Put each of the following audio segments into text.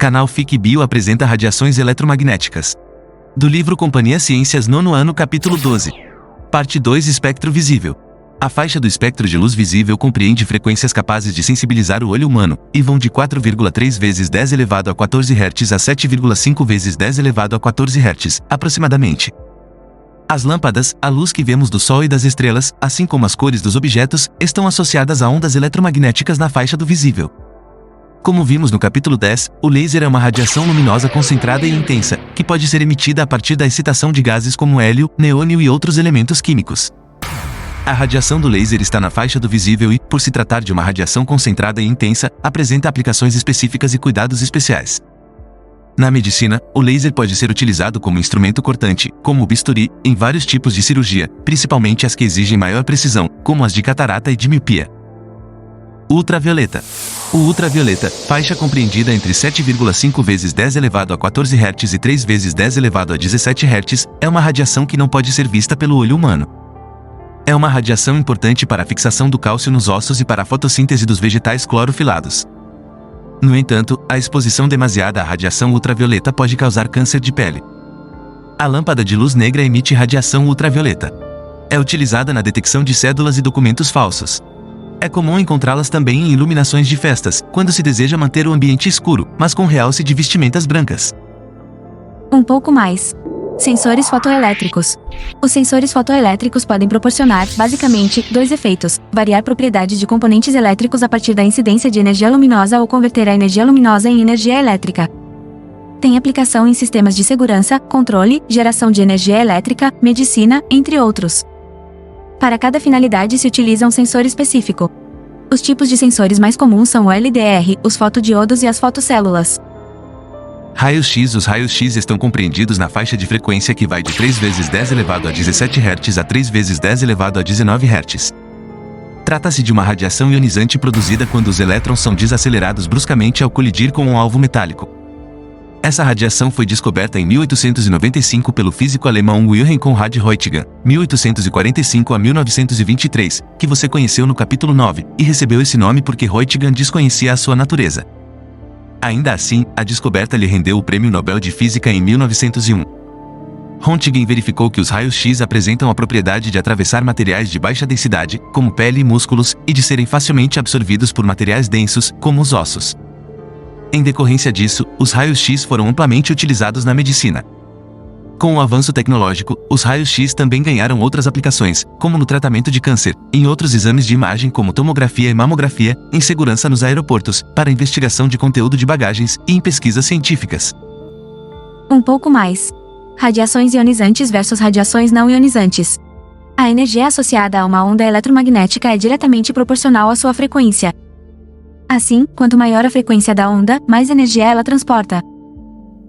Canal FIC Bio apresenta radiações eletromagnéticas. Do livro Companhia Ciências, nono ano, capítulo 12. Parte 2, espectro visível. A faixa do espectro de luz visível compreende frequências capazes de sensibilizar o olho humano, e vão de 4,3 vezes 10 elevado a 14 Hz a 7,5 vezes 10 elevado a 14 Hz, aproximadamente. As lâmpadas, a luz que vemos do Sol e das estrelas, assim como as cores dos objetos, estão associadas a ondas eletromagnéticas na faixa do visível. Como vimos no capítulo 10, o laser é uma radiação luminosa concentrada e intensa, que pode ser emitida a partir da excitação de gases como hélio, neônio e outros elementos químicos. A radiação do laser está na faixa do visível e, por se tratar de uma radiação concentrada e intensa, apresenta aplicações específicas e cuidados especiais. Na medicina, o laser pode ser utilizado como instrumento cortante, como o bisturi, em vários tipos de cirurgia, principalmente as que exigem maior precisão, como as de catarata e de miopia. Ultravioleta. O ultravioleta, faixa compreendida entre 7,5 vezes 10 elevado a 14 Hz e 3 vezes 10 elevado a 17 Hz, é uma radiação que não pode ser vista pelo olho humano. É uma radiação importante para a fixação do cálcio nos ossos e para a fotossíntese dos vegetais clorofilados. No entanto, a exposição demasiada à radiação ultravioleta pode causar câncer de pele. A lâmpada de luz negra emite radiação ultravioleta. É utilizada na detecção de cédulas e documentos falsos. É comum encontrá-las também em iluminações de festas, quando se deseja manter o ambiente escuro, mas com realce de vestimentas brancas. Um pouco mais. Sensores fotoelétricos. Os sensores fotoelétricos podem proporcionar, basicamente, dois efeitos: variar propriedades de componentes elétricos a partir da incidência de energia luminosa ou converter a energia luminosa em energia elétrica. Tem aplicação em sistemas de segurança, controle, geração de energia elétrica, medicina, entre outros. Para cada finalidade se utiliza um sensor específico. Os tipos de sensores mais comuns são o LDR, os fotodiodos e as fotocélulas. Raios-X. Os raios-X estão compreendidos na faixa de frequência que vai de 3 vezes 10 elevado a 17 Hz a 3 vezes 10 elevado a 19 Hz. Trata-se de uma radiação ionizante produzida quando os elétrons são desacelerados bruscamente ao colidir com um alvo metálico. Essa radiação foi descoberta em 1895 pelo físico alemão Wilhelm Conrad Roentgen, 1845 a 1923, que você conheceu no capítulo 9, e recebeu esse nome porque Roentgen desconhecia a sua natureza. Ainda assim, a descoberta lhe rendeu o Prêmio Nobel de Física em 1901. Roentgen verificou que os raios-X apresentam a propriedade de atravessar materiais de baixa densidade, como pele e músculos, e de serem facilmente absorvidos por materiais densos, como os ossos. Em decorrência disso, os raios-X foram amplamente utilizados na medicina. Com o avanço tecnológico, os raios-X também ganharam outras aplicações, como no tratamento de câncer, em outros exames de imagem como tomografia e mamografia, em segurança nos aeroportos, para investigação de conteúdo de bagagens e em pesquisas científicas. Um pouco mais. Radiações ionizantes versus radiações não ionizantes. A energia associada a uma onda eletromagnética é diretamente proporcional à sua frequência. Assim, quanto maior a frequência da onda, mais energia ela transporta.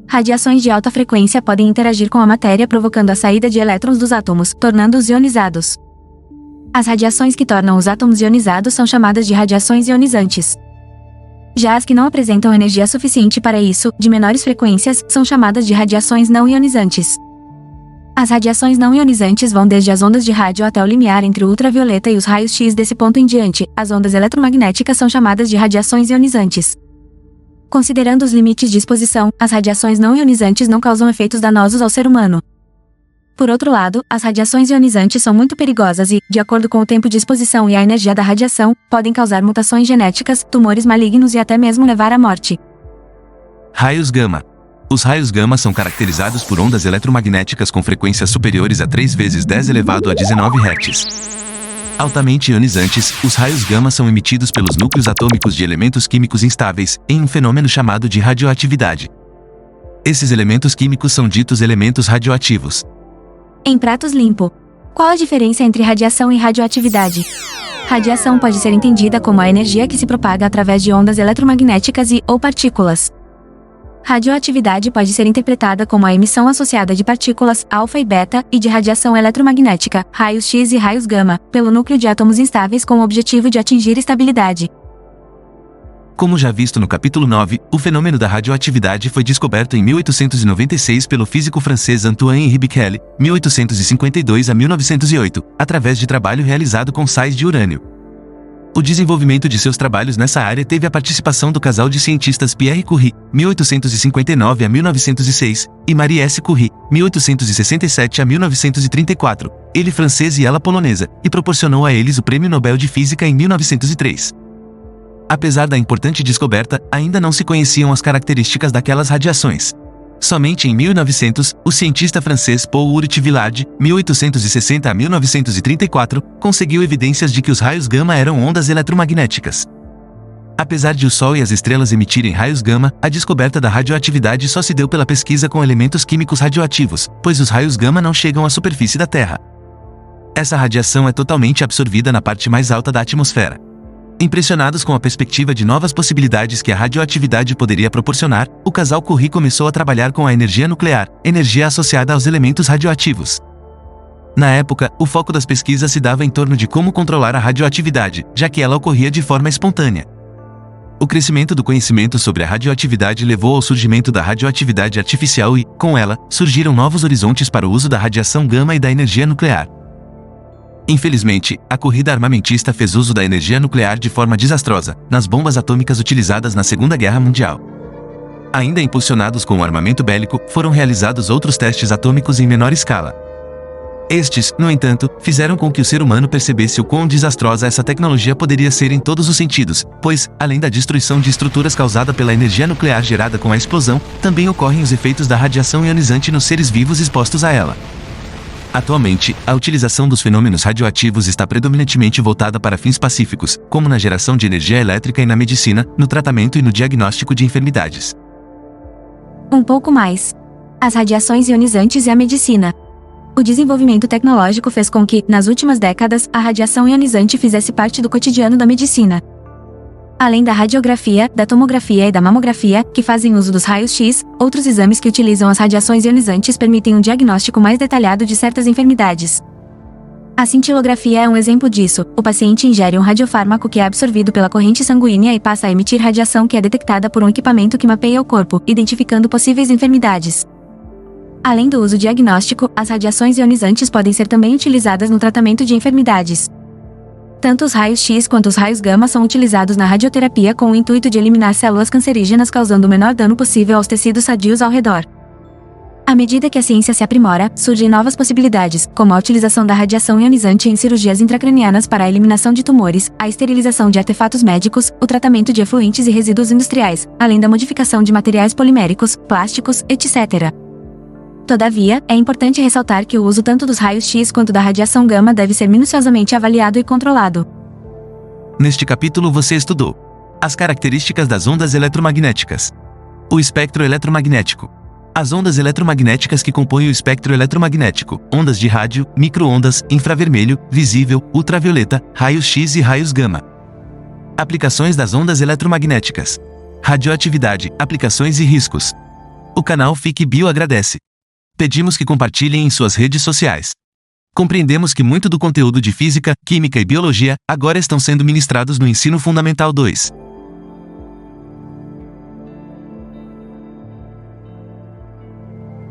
Radiações de alta frequência podem interagir com a matéria provocando a saída de elétrons dos átomos, tornando-os ionizados. As radiações que tornam os átomos ionizados são chamadas de radiações ionizantes. Já as que não apresentam energia suficiente para isso, de menores frequências, são chamadas de radiações não ionizantes. As radiações não ionizantes vão desde as ondas de rádio até o limiar entre o ultravioleta e os raios-X. Desse ponto em diante, as ondas eletromagnéticas são chamadas de radiações ionizantes. Considerando os limites de exposição, as radiações não ionizantes não causam efeitos danosos ao ser humano. Por outro lado, as radiações ionizantes são muito perigosas e, de acordo com o tempo de exposição e a energia da radiação, podem causar mutações genéticas, tumores malignos e até mesmo levar à morte. Raios gama. Os raios gama são caracterizados por ondas eletromagnéticas com frequências superiores a 3 vezes 10 elevado a 19 Hz. Altamente ionizantes, os raios gama são emitidos pelos núcleos atômicos de elementos químicos instáveis, em um fenômeno chamado de radioatividade. Esses elementos químicos são ditos elementos radioativos. Em pratos limpo. Qual a diferença entre radiação e radioatividade? Radiação pode ser entendida como a energia que se propaga através de ondas eletromagnéticas ou partículas. Radioatividade pode ser interpretada como a emissão associada de partículas, alfa e beta, e de radiação eletromagnética, raios X e raios gama, pelo núcleo de átomos instáveis com o objetivo de atingir estabilidade. Como já visto no capítulo 9, o fenômeno da radioatividade foi descoberto em 1896 pelo físico francês Antoine-Henri Becquerel, 1852 a 1908, através de trabalho realizado com sais de urânio. O desenvolvimento de seus trabalhos nessa área teve a participação do casal de cientistas Pierre Curie, 1859 a 1906, e Marie S. Curie, 1867 a 1934, ele francês e ela polonesa, e proporcionou a eles o Prêmio Nobel de Física em 1903. Apesar da importante descoberta, ainda não se conheciam as características daquelas radiações. Somente em 1900, o cientista francês Paul Urich-Villard, 1860 a 1934, conseguiu evidências de que os raios gama eram ondas eletromagnéticas. Apesar de o Sol e as estrelas emitirem raios gama, a descoberta da radioatividade só se deu pela pesquisa com elementos químicos radioativos, pois os raios gama não chegam à superfície da Terra. Essa radiação é totalmente absorvida na parte mais alta da atmosfera. Impressionados com a perspectiva de novas possibilidades que a radioatividade poderia proporcionar, o casal Curie começou a trabalhar com a energia nuclear, energia associada aos elementos radioativos. Na época, o foco das pesquisas se dava em torno de como controlar a radioatividade, já que ela ocorria de forma espontânea. O crescimento do conhecimento sobre a radioatividade levou ao surgimento da radioatividade artificial e, com ela, surgiram novos horizontes para o uso da radiação gama e da energia nuclear. Infelizmente, a corrida armamentista fez uso da energia nuclear de forma desastrosa, nas bombas atômicas utilizadas na Segunda Guerra Mundial. Ainda impulsionados com o armamento bélico, foram realizados outros testes atômicos em menor escala. Estes, no entanto, fizeram com que o ser humano percebesse o quão desastrosa essa tecnologia poderia ser em todos os sentidos, pois, além da destruição de estruturas causada pela energia nuclear gerada com a explosão, também ocorrem os efeitos da radiação ionizante nos seres vivos expostos a ela. Atualmente, a utilização dos fenômenos radioativos está predominantemente voltada para fins pacíficos, como na geração de energia elétrica e na medicina, no tratamento e no diagnóstico de enfermidades. Um pouco mais. As radiações ionizantes e a medicina. O desenvolvimento tecnológico fez com que, nas últimas décadas, a radiação ionizante fizesse parte do cotidiano da medicina. Além da radiografia, da tomografia e da mamografia, que fazem uso dos raios-X, outros exames que utilizam as radiações ionizantes permitem um diagnóstico mais detalhado de certas enfermidades. A cintilografia é um exemplo disso. O paciente ingere um radiofármaco que é absorvido pela corrente sanguínea e passa a emitir radiação que é detectada por um equipamento que mapeia o corpo, identificando possíveis enfermidades. Além do uso diagnóstico, as radiações ionizantes podem ser também utilizadas no tratamento de enfermidades. Tanto os raios-X quanto os raios gama são utilizados na radioterapia com o intuito de eliminar células cancerígenas causando o menor dano possível aos tecidos sadios ao redor. À medida que a ciência se aprimora, surgem novas possibilidades, como a utilização da radiação ionizante em cirurgias intracranianas para a eliminação de tumores, a esterilização de artefatos médicos, o tratamento de efluentes e resíduos industriais, além da modificação de materiais poliméricos, plásticos, etc. Todavia, é importante ressaltar que o uso tanto dos raios-X quanto da radiação gama deve ser minuciosamente avaliado e controlado. Neste capítulo você estudou as características das ondas eletromagnéticas, o espectro eletromagnético, as ondas eletromagnéticas que compõem o espectro eletromagnético, ondas de rádio, micro-ondas, infravermelho, visível, ultravioleta, raios-X e raios gama. Aplicações das ondas eletromagnéticas, radioatividade, aplicações e riscos. O canal Fique Bio agradece. Pedimos que compartilhem em suas redes sociais. Compreendemos que muito do conteúdo de física, química e biologia agora estão sendo ministrados no Ensino Fundamental 2.